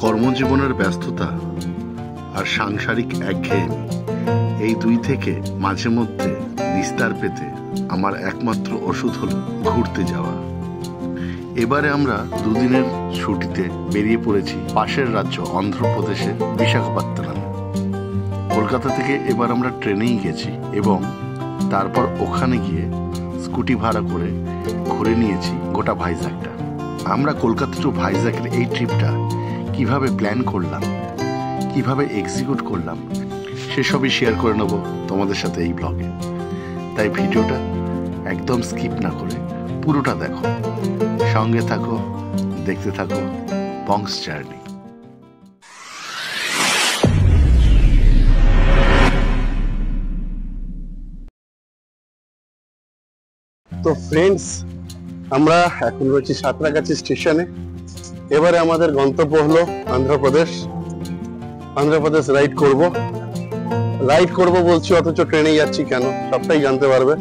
কর্মজীবনের ব্যস্ততা আর সাংসারিক একঘেয়েমি এই দুই থেকে মাঝে মধ্যে নিস্তার পেতে আমার একমাত্র ওষুধ হলো ঘুরতে যাওয়া। এবারে আমরা দুদিনের ছুটিতে বেরিয়ে পড়েছি পাশের রাজ্য অন্ধ্রপ্রদেশের বিশাখাপত্তনমে। কলকাতা থেকে এবার আমরা ট্রেনেই গেছি এবং তারপর ওখানে গিয়ে স্কুটি ভাড়া করে ঘুরে নিয়েছি গোটা ভাইজ্যাগটা। আমরা কলকাতা টু ভাইজ্যাগের এই ট্রিপটা কিভাবে প্ল্যান করলাম, কিভাবে এক্সিকিউট করলাম, সেসবই শেয়ার করে নেব তোমাদের সাথে এই ব্লগে। তাই ভিডিওটা একদম স্কিপ না করে পুরোটা দেখো, সঙ্গে থাকো, দেখতে থাকো বংস জার্নি। তো ফ্রেন্ডস, আমরা এখন রয়েছি সাঁতরাগাছি স্টেশনে। এবারে আমাদের গন্তব্য হলো অন্ধ্রপ্রদেশ রাইড করব বলছি, অথচ ট্রেনে যাচ্ছি কেন সবটাই জানতে পারবে।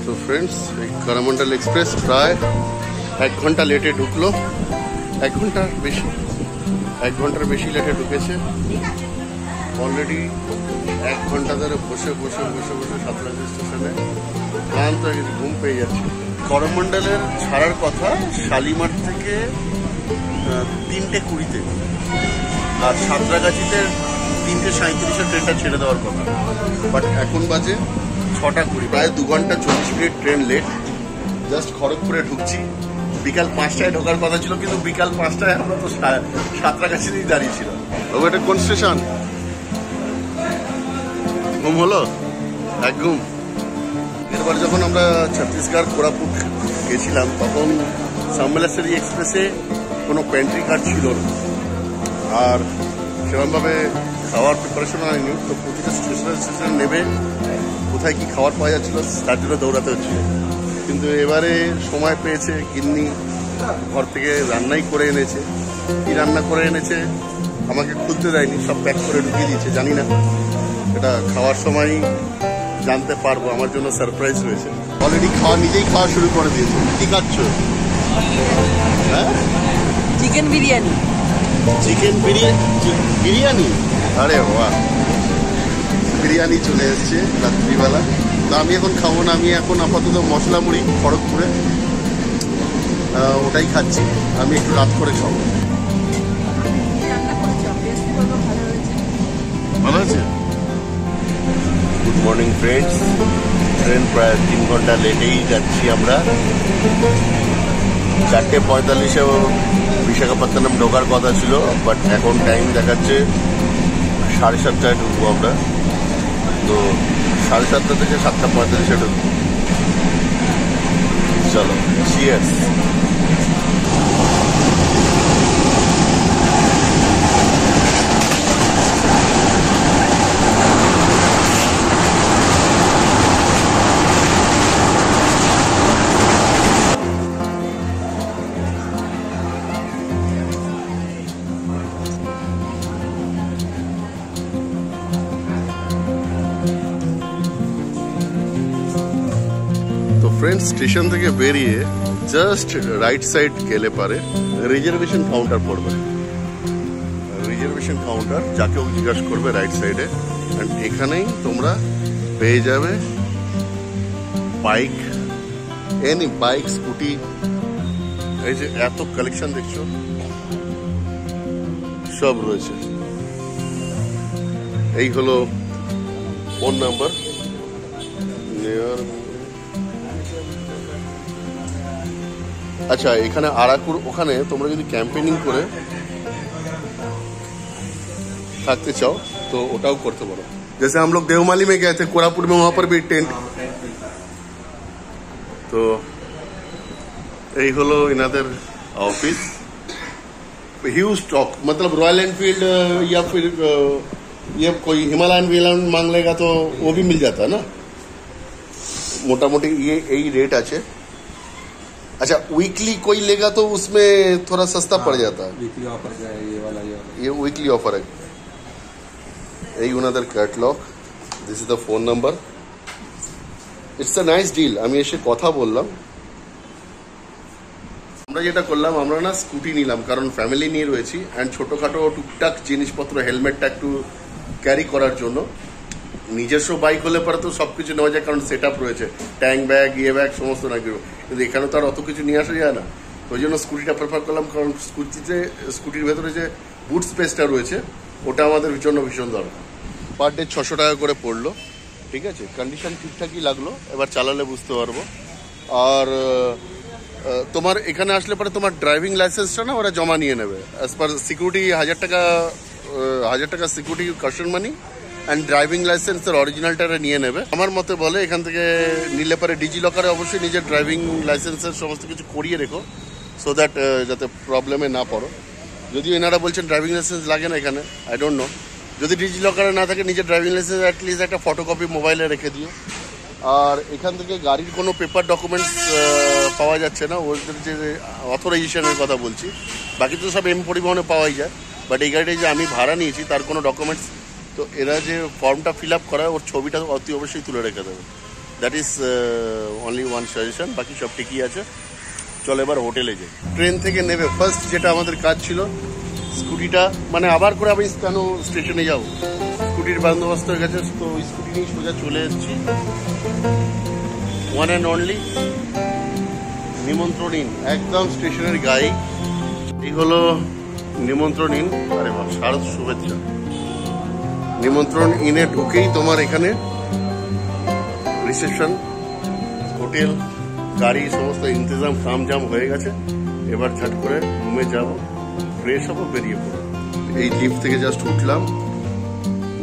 তো ফ্রেন্ডস, এই করমন্ডল এক্সপ্রেস প্রায় 1 ঘন্টা লেটে ঢুকলো। 1 ঘন্টার বেশি লেটে ঢুকেছে। অলরেডি 1 ঘন্টা ধরে বসে সাঁতরাগাছি স্টেশনে ক্লান্ত হয়ে গেছে, ঘুম পেয়ে যাচ্ছে। করমন্ডলের ছাড়ার কথা শালিমার থেকে 3:20-তে, আর সাঁতরাগাছিতে 3:37-এ ট্রেনটা ছেড়ে দেওয়ার কথা, বাট এখন বাজে 6:20, প্রায় 2 ঘন্টা 40 মিনিট ট্রেন লেট। জাস্ট খড়গপুরে ঢুকছি। বিকাল 5টায় ঢোকার কথা ছিল, কিন্তু বিকাল 5টায় আমরা তো সাঁতরাগাছিতেই দাঁড়িয়েছিলাম। তবে এটা কোন স্টেশন? ঘুম হলো এক ঘুম। এরপর যখন আমরা ছত্তিশগড় কোরাপুট গেছিলাম, তখন সম্বলেশ্বরী এক্সপ্রেসে কোনো পেন্ট্রি কার্ড ছিল না, আর সেরকমভাবে খাওয়ার প্রিপারেশন হয়নি। তো প্রতিটা স্টেশন নেবে কোথায় কি খাবার পাওয়া যাচ্ছিল তার জন্য দৌড়াতে হচ্ছিল। কিন্তু এবারে সময় পেয়েছে, গিন্নি ঘর থেকে রান্নাই করে এনেছে। কি রান্না করে এনেছে আমাকে খুলতে দেয়নি, সব প্যাক করে ঢুকিয়ে দিয়েছে। জানি না, এটা খাওয়ার সময় জানতে পারবো। আমার জন্য সারপ্রাইজ রয়েছে। অলরেডি নিজেই খাওয়া শুরু করে দিয়েছে। কি খাচ্ছ? হ্যাঁ, চিকেন বিরিয়ানি। আরে বাহ, বিরিয়ানি চলে এসছে রাত্রিবেলা। তো আমি এখন খাবো না, আমি এখন আপাতত মশলা মুড়ি খড়গপুরে ওটাই খাচ্ছি। আমি একটু রাত করে খাবো। ভালো আছে। Good morning friends. ট্রেন প্রায় 3 ঘন্টা লেটেই যাচ্ছি আমরা। 4:45-এ বিশাখাপত্তনম ঢোকার কথা ছিল, বাট এখন টাইম দেখাচ্ছে 7:30টায় ঢুকবো আমরা। তো 7:30 থেকে 7:45-এ ঢুকবো। চলো, চিয়ার্স। ফ্রেন্ডস, স্টেশন থেকে বেরিয়ে জাস্ট রাইট সাইড গেলে পারে রিজার্ভেশন কাউন্টার পড়বে। রিজার্ভেশন কাউন্টার যাকেও জিজ্ঞাসা করবে রাইট সাইডে, অ্যান্ড এখানেই তোমরা পেয়ে যাবে বাইক, এনি বাইক, স্কুটি। এই যে এত কালেকশন দেখছো, সব রয়েছে। এই হলো ফোন নাম্বার। আচ্ছা, এখানে আরাকুর ওখানে তোমরা যদি ক্যাম্পেনিং করে থাকতে চাও তো ওটাও করতে পারো। जैसे हम लोग देवमाली में गए थे, कोरापुट में, वहां पर भी टेंट। तो এই হলো इनादर ऑफिस। ह्यूज स्टॉक, मतलब रॉयल एनफील्ड या फिर ये कोई हिमालयन विलायन मांग लेगा तो वो भी मिल जाता है ना। मोटा मोटी ये यही रेट আছে। अच्छा, वीकली कोई लेगा तो उसमें थोड़ा सस्ता पड़ जाता है। वीकली ऑफर है ये वीकली ऑफर है। यही under catalogue. This is the phone number. It's a nice deal. আমি এসে কথা বললাম। আমরা যেটা করলাম, আমরা না স্কুটি নিলাম, কারণ ফ্যামিলি নিয়ে রয়েছি অ্যান্ড ছোটোখাটো টুকটাক জিনিসপত্র, হেলমেটটা একটু ক্যারি করার জন্য। নিজস্ব বাইক হলে পরে তো সব কিছু নেওয়া যায়, কারণ সেট আপ রয়েছে, ট্যাঙ্ক ব্যাগ, ব্যাগ সমস্ত না কিছু, কিন্তু এখানে তো আর অত কিছু নিয়ে আসা যায় না। ওই জন্য স্কুটিটা প্রেফার করলাম, কারণ স্কুটির ভেতরে যে বুট স্পেসটা রয়েছে ওটা আমাদের জন্য ভীষণ দরকার। পার ডে 600 টাকা করে পড়লো, ঠিক আছে। কন্ডিশন ঠিকঠাকই লাগলো, এবার চালালে বুঝতে পারবো। আর তোমার এখানে আসলে পরে তোমার ড্রাইভিং লাইসেন্সটা না ওরা জমা নিয়ে নেবে, অ্যাজ পার সিকিউরিটি 1000 টাকা security custom money and driving লাইসেন্সের অরিজিনালটা নিয়ে নেবে। আমার মতে বলে এখান থেকে নিলে পরে ডিজি লকারে অবশ্যই নিজের ড্রাইভিং লাইসেন্সের সমস্ত কিছু করিয়ে রেখো, সো দ্যাট যাতে প্রবলেমে না পড়ো। যদিও এনারা বলছেন ড্রাইভিং লাইসেন্স লাগে না এখানে, আই ডোন্ট নো। যদি ডিজি লকারে না থাকে, নিজের ড্রাইভিং লাইসেন্স অ্যাটলিস্ট একটা ফটোকপি মোবাইলে রেখে দিও। আর এখান থেকে গাড়ির কোনো পেপার ডকুমেন্টস পাওয়া যাচ্ছে না, ওদের যে অথরাইজেশনের কথা বলছি, বাকি তো সব পরিবহনে পাওয়াই যায়। বাট এই গাড়িটা যে আমি ভাড়া নিয়েছি তার কোনো ডকুমেন্টস, তো এরা যে ফর্মটা ফিল আপ করা, ওর ছবিটা অতি অবশ্যই তুলে রেখে দেবে। That is only one suggestion, বাকি সব ঠিকই আছে। চলো এবার হোটেলে যাই। ট্রেন থেকে নেবে ফার্স্ট যেটা আমাদের কাজ ছিল, স্কুটিটা মানে আবার করে আমি কেন স্টেশনে যাবো, স্কুটির বন্দোবস্ত হয়ে গেছে, তো স্কুটি নিয়ে সোজা চলে এসেছি ওয়ান অ্যান্ড অনলি নিমন্ত্রণ ইন, একদম স্টেশনের গায়ে। এই হলো নিমন্ত্রণ ইন। আরে বাবা, শারদ শুভেচ্ছা। নিমন্ত্রণ ইনে ঢুকেই তোমার এখানে রিসেপশন, হোটেল, গাড়ি সমস্ত ইন্তজাম কামজাম হয়ে গেছে। এবার ঝট করে রুমে যাবো, ফ্রেশ হবো, বেরিয়ে পড়বো। এই লিফট থেকে জাস্ট উঠলাম,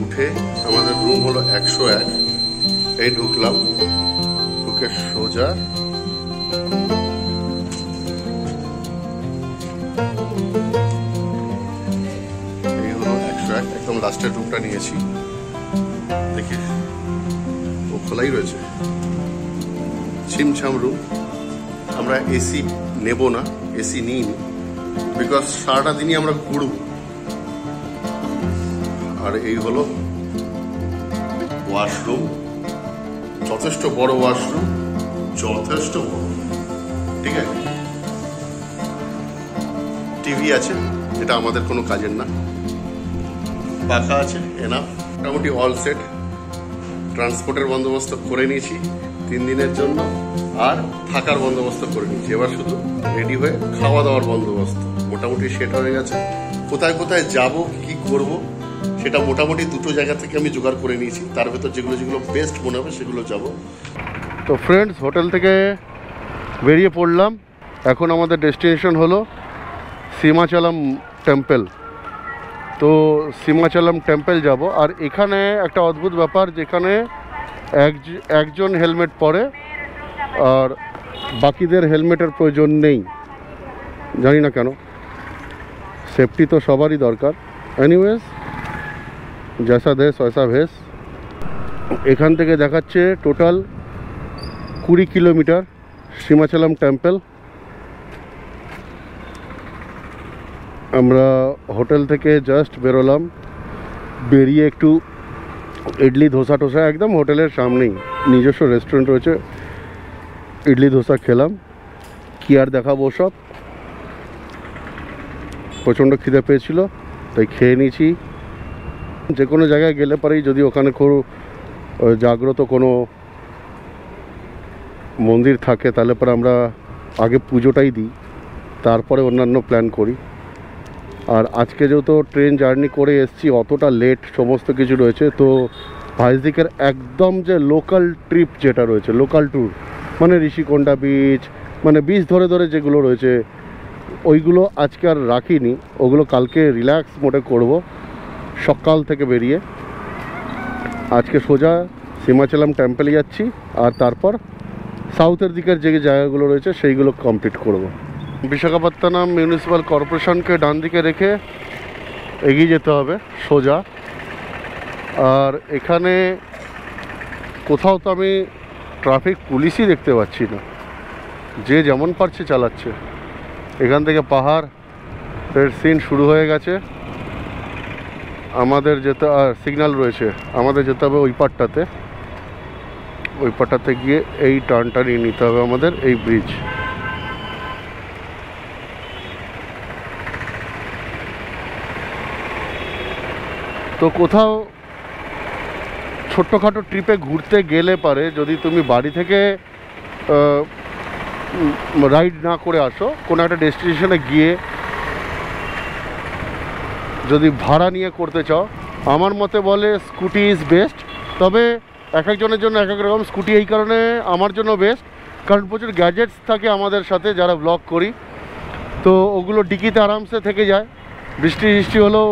উঠে আমাদের রুম হলো 101। এই ঢুকলাম, ঢুকে সোজা এই হলো 101, একদম লাস্টের রুমটা নিয়েছি। দেখি ও খোলাই রয়েছে, ছিমছাম রুম। আমরা এসি নেব না, এসি নিইনি, বিকজ সারাটা দিনই আমরা ঘুরব। আর এই হলো ওয়াশরুম, যথেষ্ট বড় ওয়াশরুম, যথেষ্ট বড়, ঠিক আছে। টিভি আছে, এটা আমাদের কোনো কাজের না। পাখা আছে, এনাফ, মোটামুটি অল সেট। ট্রান্সপোর্টের বন্দোবস্ত করে নিয়েছি 3 দিনের জন্য, আর থাকার বন্দোবস্ত করে নিয়েছি। এবার শুধু রেডি হয়ে খাওয়া দাওয়ার বন্দোবস্ত মোটামুটি সেট হয়ে গেছে। কোথায় কোথায় যাব, কি করব, সেটা মোটামুটি 2টো জায়গা থেকে আমি জোগাড় করে নিয়েছি। তার ভেতর যেগুলো যেগুলো বেস্ট মনে হবে সেগুলো যাব। তো ফ্রেন্ডস, হোটেল থেকে বেরিয়ে পড়লাম। এখন আমাদের ডেস্টিনেশন হলো সীমাচলম টেম্পল। তো সীমাচলম টেম্পল যাব। আর এখানে একটা অদ্ভুত ব্যাপার, যেখানে একজন হেলমেট পরে আর বাকিদের হেলমেটের প্রয়োজন নেই, জানি না কেন। সেফটি তো সবারই দরকার। এনিওয়েজ, জৈসা দেশ ওয়সা ভেস। এখান থেকে দেখাচ্ছে টোটাল 20 কিলোমিটার সীমাচলম টেম্পল। আমরা হোটেল থেকে জাস্ট বেরোলাম, বেরিয়ে একটু ইডলি ধোসা টোসা, একদম হোটেলের সামনেই নিজস্ব রেস্টুরেন্ট রয়েছে, ইডলি ধোসা খেলাম। কি আর দেখাবো, সব প্রচণ্ড খিদে পেয়েছিল তাই খেয়ে নিয়েছি। যে কোনো জায়গায় গেলে পরেই যদি ওখানে খুব জাগ্রত কোনো মন্দির থাকে, তাহলে পরে আমরা আগে পুজোটাই দিই, তারপরে অন্যান্য প্ল্যান করি। আর আজকে যেহেতু ট্রেন জার্নি করে এসেছি, অতটা লেট সমস্ত কিছু রয়েছে, তো ভাইজ্যাকের একদম যে লোকাল ট্রিপ যেটা রয়েছে, লোকাল ট্যুর, মানে ঋষিকোন্ডা বিচ, মানে বিচ ধরে ধরে যেগুলো রয়েছে, ওইগুলো আজকে আর রাখিনি। ওগুলো কালকে রিল্যাক্স মোডে করব, সকাল থেকে বেরিয়ে। আজকে সোজা সীমাচলম টেম্পলে যাচ্ছি, আর তারপর সাউথের দিকের যে জায়গাগুলো রয়েছে সেইগুলো কমপ্লিট করব। বিশাখাপত্তনম মিউনিসিপ্যাল কর্পোরেশনকে ডান দিকে রেখে এগিয়ে যেতে হবে সোজা। আর এখানে কোথাও তো আমি ট্রাফিক পুলিশই দেখতে পাচ্ছি না, যে যেমন পারছে চালাচ্ছে। এখান থেকে পাহাড়ের সিন শুরু হয়ে গেছে। আমাদের যেতে, আর সিগন্যাল রয়েছে, আমাদের যেতে হবে ওই পারটাতে। ওই পাটাতে গিয়ে এই টার্নটা নিয়ে নিতে হবে আমাদের, এই ব্রিজ। তো কোথাও ছোট্টখাটো ট্রিপে ঘুরতে গেলে পারে, যদি তুমি বাড়ি থেকে রাইড না করে আসো, কোনো একটা ডেস্টিনেশনে গিয়ে যদি ভাড়া নিয়ে করতে চাও, আমার মতে বলে স্কুটি ইজ বেস্ট। তবে এক একজনের জন্য এক এক রকম। স্কুটি এই কারণে আমার জন্য বেস্ট, কারণ প্রচুর গ্যাজেটস থাকে আমাদের সাথে যারা ব্লগ করি, তো ওগুলো ডিকিতে আরামসে থেকে যায়। বৃষ্টি হলেও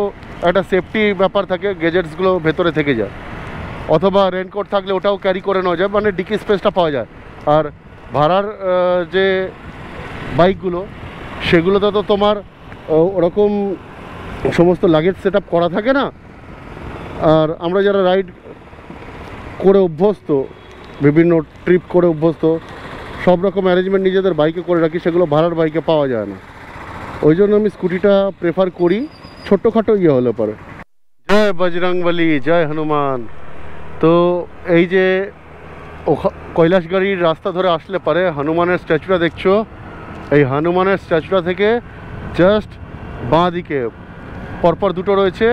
একটা সেফটি ব্যাপার থাকে, গ্যাজেটসগুলো ভেতরে থেকে যায়। অথবা রেনকোট থাকলে ওটাও ক্যারি করে নেওয়া যায়, মানে ডিকি স্পেসটা পাওয়া যায়। আর ভাড়ার যে বাইকগুলো, সেগুলোতে তো তোমার ওরকম সমস্ত লাগেজ সেট আপ করা থাকে না। আর আমরা যারা রাইড করে অভ্যস্ত, বিভিন্ন ট্রিপ করে অভ্যস্ত, সব রকম অ্যারেঞ্জমেন্ট নিজেদের বাইকে করে রাখি, সেগুলো ভাড়ার বাইকে পাওয়া যায় না। ওই জন্য আমি স্কুটিটা প্রেফার করি, ছোট্টখাটো হলে পরে। জয় বজরংবলী, জয় হনুমান। তো এই যে কৈলাসগাড়ির রাস্তা ধরে আসলে পারে হনুমানের স্ট্যাচুটা দেখছো, এই হনুমানের স্ট্যাচুটা থেকে জাস্ট বাঁ দিকে পরপর দুটো রয়েছে,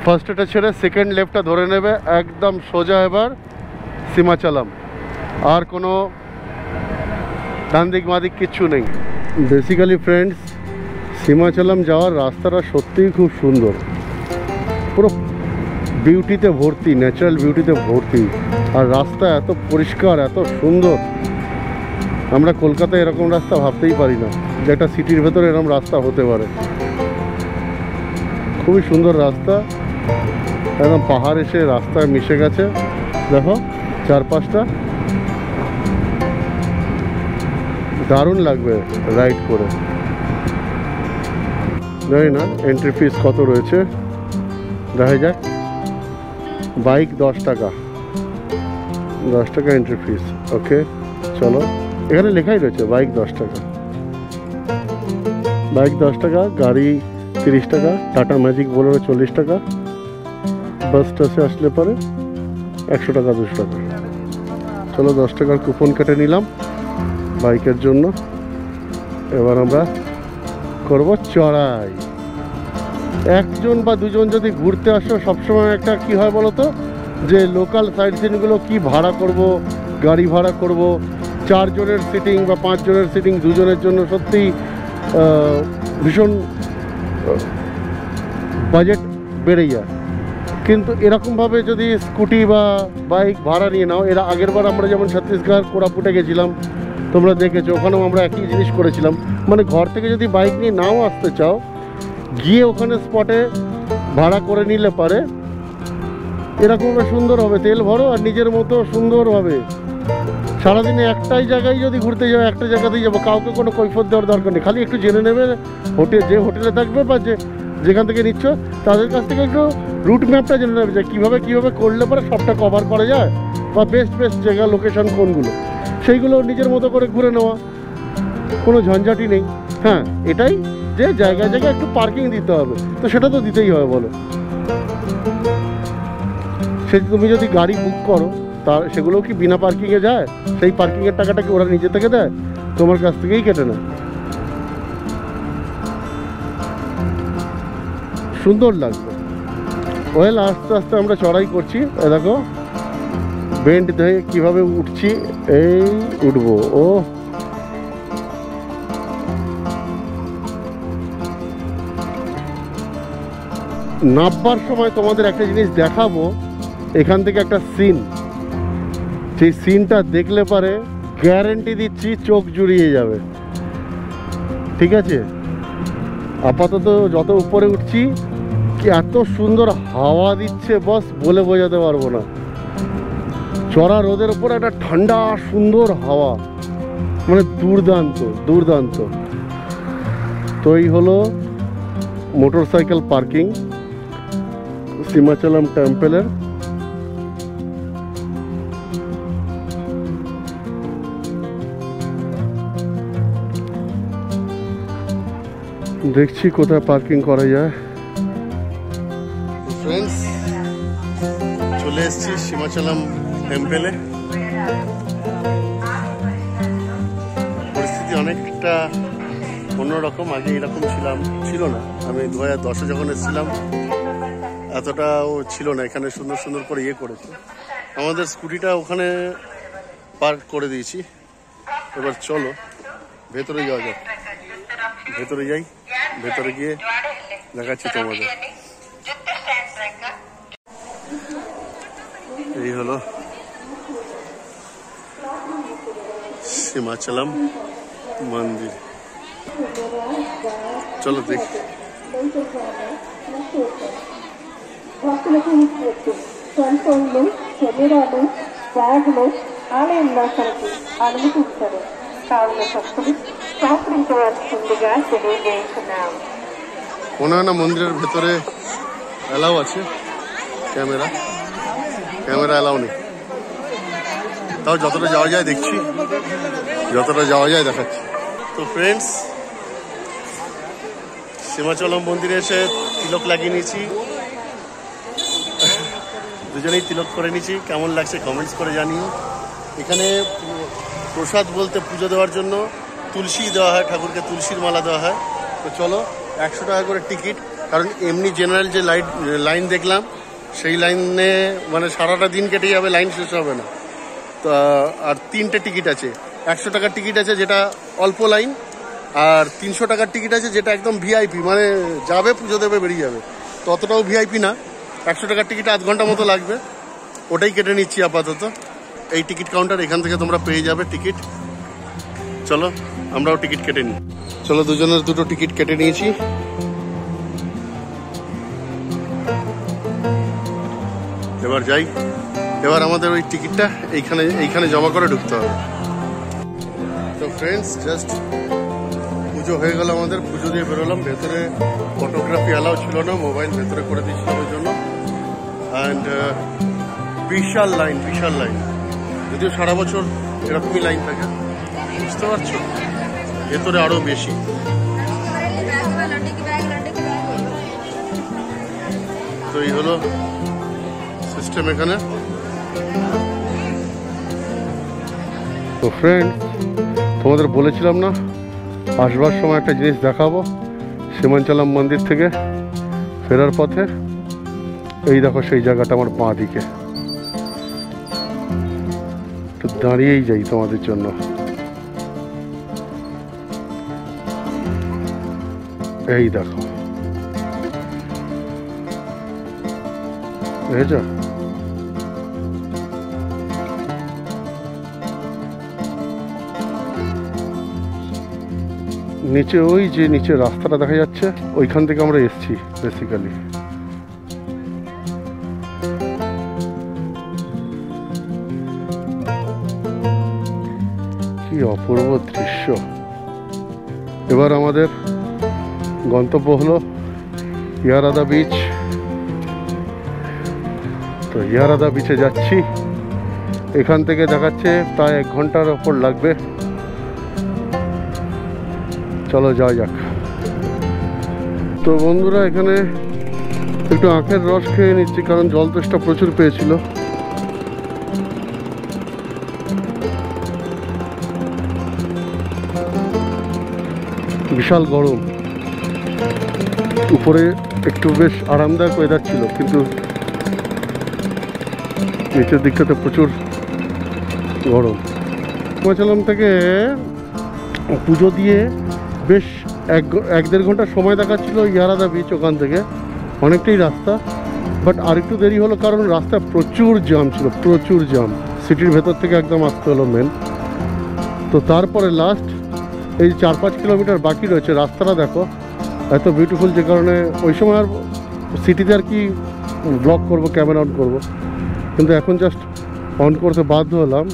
ফার্স্টটা ছেড়ে সেকেন্ড লেফটটা ধরে নেবে, একদম সোজা এবার সীমাচলম। আর কোনো ডান দিক বাঁ দিক কিচ্ছু নেই। বেসিক্যালি ফ্রেন্ডস, সীমাচলম যাওয়ার রাস্তাটা সত্যিই খুব সুন্দর, পুরো বিউটিতে ভর্তি, ন্যাচারাল বিউটিতে ভর্তি। আর রাস্তা এত পরিষ্কার, এত সুন্দর, আমরা কলকাতায় এরকম রাস্তা ভাবতেই পারি না যে একটা সিটির ভেতরে এরকম রাস্তা হতে পারে। খুবই সুন্দর রাস্তা, একদম পাহাড় এসে রাস্তায় মিশে গেছে। দেখো চারপাশটা, দারুণ লাগবে রাইড করে। জানি না এন্ট্রি ফিস কত রয়েছে, দেখা যাক। বাইক 10 টাকা, 10 টাকা এন্ট্রি ফিস। ওকে চলো, এখানে লেখাই রয়েছে বাইক 10 টাকা, বাইক 10 টাকা, গাড়ি 30 টাকা, টাটা ম্যাজিক বোলেরো 40 টাকা, বাস টাসে আসলে পরে 100 টাকা 200 টাকা। চলো 10 টাকার কুপন কেটে নিলাম বাইকের জন্য। এবার আমরা করব চড়াই। একজন বা দুজন যদি ঘুরতে আসো, সবসময় একটা কি হয় বলো তো, যে লোকাল সাইড সিনগুলো কি ভাড়া করব, গাড়ি ভাড়া করব, 4 জনের সিটিং বা 5 জনের সিটিং, 2 জনের জন্য সত্যি ভীষণ বাজেট বেড়ে যায়। কিন্তু এরকমভাবে যদি স্কুটি বা বাইক ভাড়া নিয়ে নাও, এর আগের বার আমরা যেমন ছত্তিশগড় কোরাপুটে গেছিলাম, তোমরা দেখেছো, ওখানেও আমরা একই জিনিস করেছিলাম। মানে ঘর থেকে যদি বাইক নিয়ে নাও আসতে চাও, গিয়ে ওখানে স্পটে ভাড়া করে নিলে পারে এরকমভাবে সুন্দর হবে। তেল ভরো আর নিজের মতো সুন্দরভাবে সারাদিনে একটাই জায়গায় যদি ঘুরতে যাও, একটা জায়গাতেই যাবো, কাউকে কোনো কৈফিয়ত দেওয়ার দরকার নেই। খালি একটু জেনে নেবে যে হোটেলে থাকবে বা যেখান থেকে নিচ্ছ, তাদের কাছ থেকে একটু রুট ম্যাপটা জেনে নেবে, যে কীভাবে করলে পরে সবটা কভার করা যায়, বা বেস্ট জায়গা লোকেশন কোনগুলো, সেইগুলো নিজের মতো করে ঘুরে নেওয়া, কোনো ঝঞ্ঝাটি নেই। হ্যাঁ, এটাই যে জায়গায় একটু পার্কিং দিতে হবে, তো সেটা তো দিতেই হবে বলো। সে তুমি যদি গাড়ি বুক করো, তার সেগুলোও কি বিনা পার্কিংয়ে যায়? সেই পার্কিংয়ের টাকাটা কি ওরা নিজে থেকে দেয়? তোমার কাছ থেকেই কেটে নেয়। সুন্দর লাগবে। ওয়েল, আস্তে আস্তে আমরা চড়াই করছি। দেখো বেন্ড ধরে কীভাবে উঠছি, এই উঠবো। ও নামবার সময় তোমাদের একটা জিনিস দেখাবো, এখান থেকে একটা সিন, সেই সিনটা দেখলে পারে গ্যারেন্টি দিচ্ছি চোখ জুড়িয়ে যাবে। ঠিক আছে, আপাতত যত উপরে উঠছি, কি এত সুন্দর হাওয়া দিচ্ছে বস, বলে বোঝাতে পারবো না। চড়া রোদের উপর একটা ঠান্ডা সুন্দর হাওয়া, মানে দুর্দান্ত। তো এই হলো মোটরসাইকেল পার্কিং সীমাচলম টেম্পলের। দেখছি কোথায় পার্কিং করা যায়। ফ্রেন্ডস, চলে এসেছি সীমাচলম টেম্পেলে। পরিস্থিতি অনেকটা অন্যরকম, আগে এরকম ছিল না। আমি 2010-এ যখন এসেছিলাম এতটাও ছিল না। এখানে সুন্দর সুন্দর করে করেছে। আমাদের স্কুটিটা ওখানে পার্ক করে দিয়েছি। এবার চলো ভেতরে যাওয়া যাক। ভেতরে যাই, ভেতরে গিয়ে দেখাচ্ছি তোমাদের। এই হলো সীমাচলম মন্দির। চলো দেখি। భక్తులకు శరీరాలు బ్యాగులు ఆలయ నివాసానికి అనుమతిస్తారు. కావున భక్తులు సహకరించవలసిందిగా తెలియజేస్తున్నాం. ওনানা মন্দিরের ভেতরে অ্যালাউ আছে ক্যামেরা অ্যালাউ নেই, তাও যতটা যাওয়া যায় দেখছি, যতটা যাওয়া যায় দেখাচ্ছি। তো ফ্রেন্ডস, সীমাচলম মন্দিরে এসে তিলক লাগিয়ে নিয়েছি, দুজনেই তিলক করে নিয়েছি। কেমন লাগছে কমেন্টস করে জানিও। এখানে প্রসাদ বলতে পুজো দেওয়ার জন্য তুলসী দেওয়া হয়, ঠাকুরকে তুলসীর মালা দেওয়া হয়। তো চলো, 100 টাকা করে টিকিট। কারণ এমনি জেনারেল যে লাইন দেখলাম সেই লাইনে মানে সারাটা দিন কেটে যাবে, লাইন শেষ হবে না। তো আর 3টে টিকিট আছে। 100 টাকার টিকিট আছে যেটা অল্প লাইন, আর 300 টাকার টিকিট আছে যেটা একদম ভিআইপি, মানে যাবে পুজো দেবে বেরিয়ে যাবে। তো অতটাও ভিআইপি না। 100 টাকার টিকিট আধ ঘন্টা মতো লাগবে, ওটাই কেটে নিচ্ছি আপাতত। এই টিকিট কাউন্টার, এখান থেকে তোমরা পেয়ে যাবে টিকিট। চলো আমরাও টিকিট কেটে নিই। চলো, দুজনের দুটো টিকিট কেটে নিয়েছি। এবার যাই। এবার আমাদের ওই টিকিটটা এইখানে জমা করে ঢুকতে হবে। তো ফ্রেন্ডস, জাস্ট পুজো হয়ে গেল আমাদের, পুজো দিয়ে বেরোলাম। ভেতরে ফটোগ্রাফি অ্যালাউ ছিল না, মোবাইল ভেতরে করে দিয়েছিলাম ওই জন্য। অ্যান্ড বিশাল লাইন, যদিও সারা বছর এরকমই লাইন থাকে, বুঝতে পারছো, ভেতরে আরো বেশি। তো এই হলো সিস্টেম এখানে। তো ফ্রেন্ড, তোমাদের বলেছিলাম না আসবার সময় একটা জিনিস দেখাবো। সীমাচলম মন্দির থেকে ফেরার পথে এই দেখো সেই জায়গাটা আমার বাঁ দিকে। তো দাঁড়িয়েই যাই তোমাদের জন্য। এই দেখো, দেখেছো? নিচে ওই যে নিচে রাস্তাটা দেখা যাচ্ছে, ওইখান থেকে আমরা এসছি বেসিক্যালি। কি অপূর্ব দৃশ্য। এবার আমাদের গন্তব্য হলো ইয়ারাদা বিচ। তো ইয়ারাদা বিচে যাচ্ছি। এখান থেকে দেখাচ্ছে প্রায় 1 ঘন্টার ওপর লাগবে। চলো যাওয়া যাক। তো বন্ধুরা, এখানে একটু আখের রস খেয়ে নিচ্ছি, কারণ জল তেষ্টা প্রচুর পেয়েছিল। বিশাল গরম, উপরে একটু বেশ আরামদায়ক ওয়েদার ছিল, কিন্তু নিচের দিকটাতে প্রচুর গরম। সীমাচলম থেকে পুজো দিয়ে বেশ 1-1.5 ঘন্টা সময় দেখাচ্ছিল ইয়ারাদা বিচ। ওখান থেকে অনেকটাই রাস্তা, বাট আরেকটু দেরি হলো কারণ রাস্তায় প্রচুর জ্যাম ছিল, প্রচুর জ্যাম। সিটির ভেতর থেকে একদম আসতে হলো মেন। তো তারপরে লাস্ট এই 4-5 কিলোমিটার বাকি রয়েছে। রাস্তাটা দেখো এত বিউটিফুল, যে কারণে ওই সময় আর সিটিতে আর কি ব্লগ করব, ক্যামেরা অন করব, কিন্তু এখন জাস্ট অন করতে বাধ্য হলাম।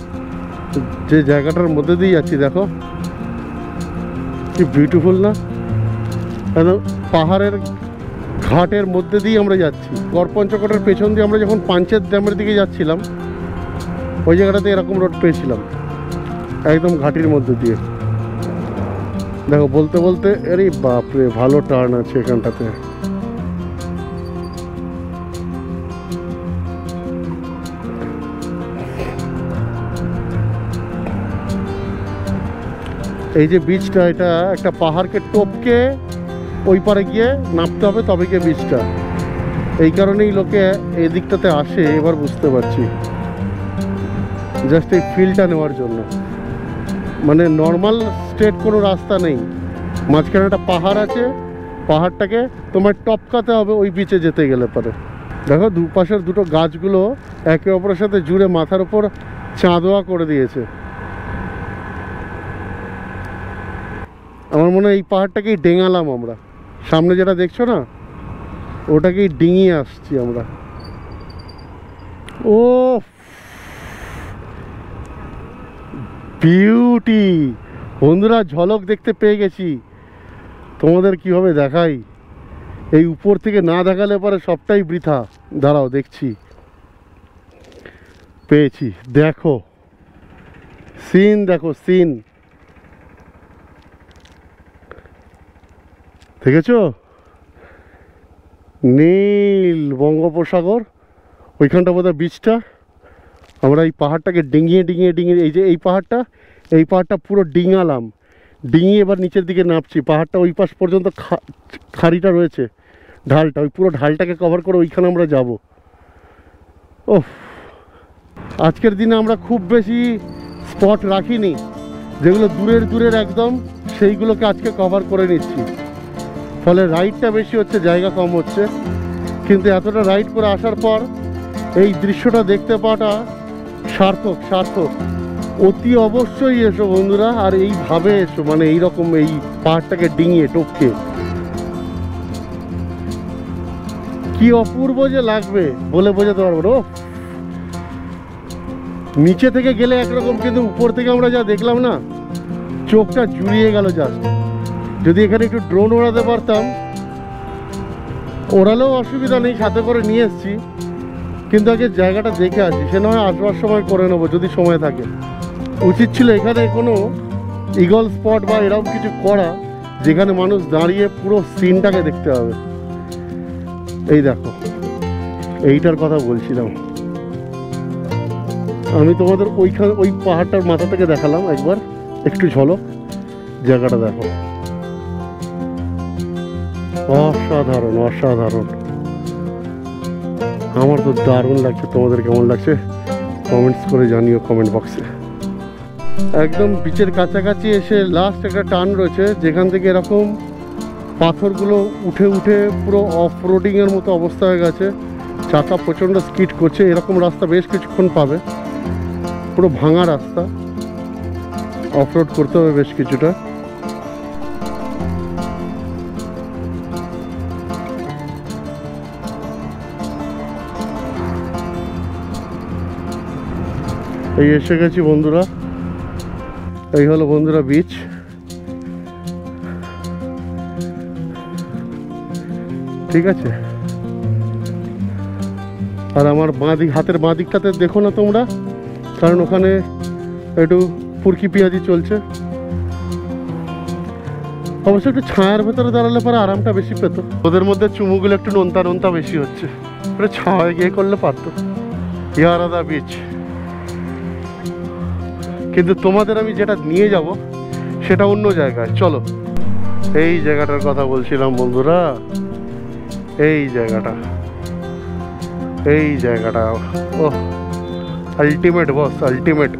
যে জায়গাটার মধ্যে দিয়ে যাচ্ছি দেখো কি বিউটিফুল না? একদম পাহাড়ের ঘাটের মধ্যে দিয়ে আমরা যাচ্ছি। গড়পঞ্চকোটের পেছন দিয়ে আমরা যখন পাঞ্চেত ড্যামের দিকে যাচ্ছিলাম, ওই জায়গাটাতে এরকম রোড পেয়েছিলাম, একদম ঘাটির মধ্যে দিয়ে। দেখো বলতে বলতে, আরে বাপরে, ভালো টার্ন আছে এখানটাতে। এই যে বীজটা, এটা একটা পাহাড়কে টপকে ওই পারে গিয়ে নামতে হবে, তবে গিয়ে বীজটা। এই কারণেই লোকে এই দিকটাতে আসে, এবার বুঝতে পারছি, জাস্ট এই ফিলটা নেওয়ার জন্য। মানে নর্মাল স্ট্রেট কোনো রাস্তা নেই, মাঝখানে একটা পাহাড় আছে, পাহাড়টাকে তোমার টপকাতে হবে ওই বিচে যেতে গেলে পরে। দেখো দুপাশের দুটো গাছগুলো একে অপরের সাথে জুড়ে মাথার উপর চাঁদোয়া করে দিয়েছে। আমার মনে হয় এই পাহাড়টাকেই ডেঙালাম আমরা, সামনে যেটা দেখছো না ওটাকেই ডিঙিয়ে আসছি আমরা। ও বিউটি বন্ধুরা, ঝলক দেখতে পেয়ে গেছি। তোমাদের কিভাবে দেখাই, এই উপর থেকে না দেখালে পরে সবটাই বৃথা। দাঁড়াও দেখছি, পেয়েছি। দেখো সিন, দেখো সিন, দেখেছো? নীল বঙ্গোপসাগর, ওইখানটা বোধহয় বীজটা। আমরা এই পাহাড়টাকে ডিঙিয়ে ডিঙিয়ে ডিঙিয়ে, এই যে এই পাহাড়টা পুরো ডিঙালাম, ডিঙিয়ে এবার নিচের দিকে নামছি। পাহাড়টা ওই পাশ পর্যন্ত খাড়িটা রয়েছে, ঢালটা, ওই পুরো ঢালটাকে কভার করে ওইখানে আমরা যাব। ওহ, আজকের দিনে আমরা খুব বেশি স্পট রাখিনি, যেগুলো দূরের দূরের একদম, সেইগুলোকে আজকে কভার করে নিচ্ছি। ফলে রাইডটা বেশি হচ্ছে, জায়গা কম হচ্ছে, কিন্তু এতটা রাইড করে আসার পর এই দৃশ্যটা দেখতে পাওয়াটা সার্থক, সার্থক। অতি অবশ্যই এসো বন্ধুরা, আর এইভাবে এসো, মানে এইরকম এই পাহাড়টাকে ডিঙিয়ে টপকে। কি অপূর্ব যে লাগবে বলে বোঝাতে পারবো না। নিচে থেকে গেলে একরকম, কিন্তু উপর থেকে আমরা যা দেখলাম না, চোখটা জুড়িয়ে গেল জাস্ট। যদি এখানে একটু ড্রোন ওড়াতে পারতাম, ওড়ালেও অসুবিধা নেই, সাথে করে নিয়ে এসছি, কিন্তু আগে জায়গাটা দেখে আসি। সে নয় আসবার সময় করে নেবো যদি সময় থাকে। উচিত ছিল এখানে কোনো ইগল স্পট বা এরকম কিছু করা, যেখানে মানুষ দাঁড়িয়ে পুরো সিনটাকে দেখতে হবে। এই দেখো, এইটার কথা বলছিলাম আমি তোমাদের। ওইখানে ওই পাহাড়টার মাথা থেকে দেখালাম একবার, একটু ঝলক, জায়গাটা দেখো, অসাধারণ অসাধারণ। আমার তো দারুণ লাগছে, তোমাদের কেমন লাগছে কমেন্টস করে জানিও কমেন্ট বক্সে। একদম বিচের কাছাকাছি এসে লাস্ট একটা টার্ন রয়েছে, যেখান থেকে এরকম পাথরগুলো উঠে উঠে পুরো অফ রোডিংয়ের মতো অবস্থা হয়ে গেছে, চাকা প্রচণ্ড স্কিড করছে। এরকম রাস্তা বেশ কিছুক্ষণ পাবে, পুরো ভাঙা রাস্তা, অফ রোড করতে হবে বেশ কিছুটা। এই এসে গেছি বন্ধুরা, এই হলো বন্ধুরা বিচ। ঠিক আছে, আর আমার হাতের বাঁ দিকটাতে দেখো না তোমরা, কারণ ওখানে একটু ফুরকি পেঁয়াজি চলছে। অবশ্য একটু ছায়ার ভেতরে দাঁড়ালে পরে আরামটা বেশি পেত। ওদের মধ্যে চুমুগুলো একটু নোনতা নোনতা বেশি হচ্ছে, ছাওয়ায় গিয়ে করলে পারতো। ইয়ারাদা বিচ। কিন্তু তোমাদের আমি যেটা নিয়ে যাব সেটা অন্য জায়গায়। চলো, এই জায়গাটার কথা বলছিলাম বন্ধুরা, এই জায়গাটা, এই জায়গাটা। ও আলটিমেট বস, আলটিমেট।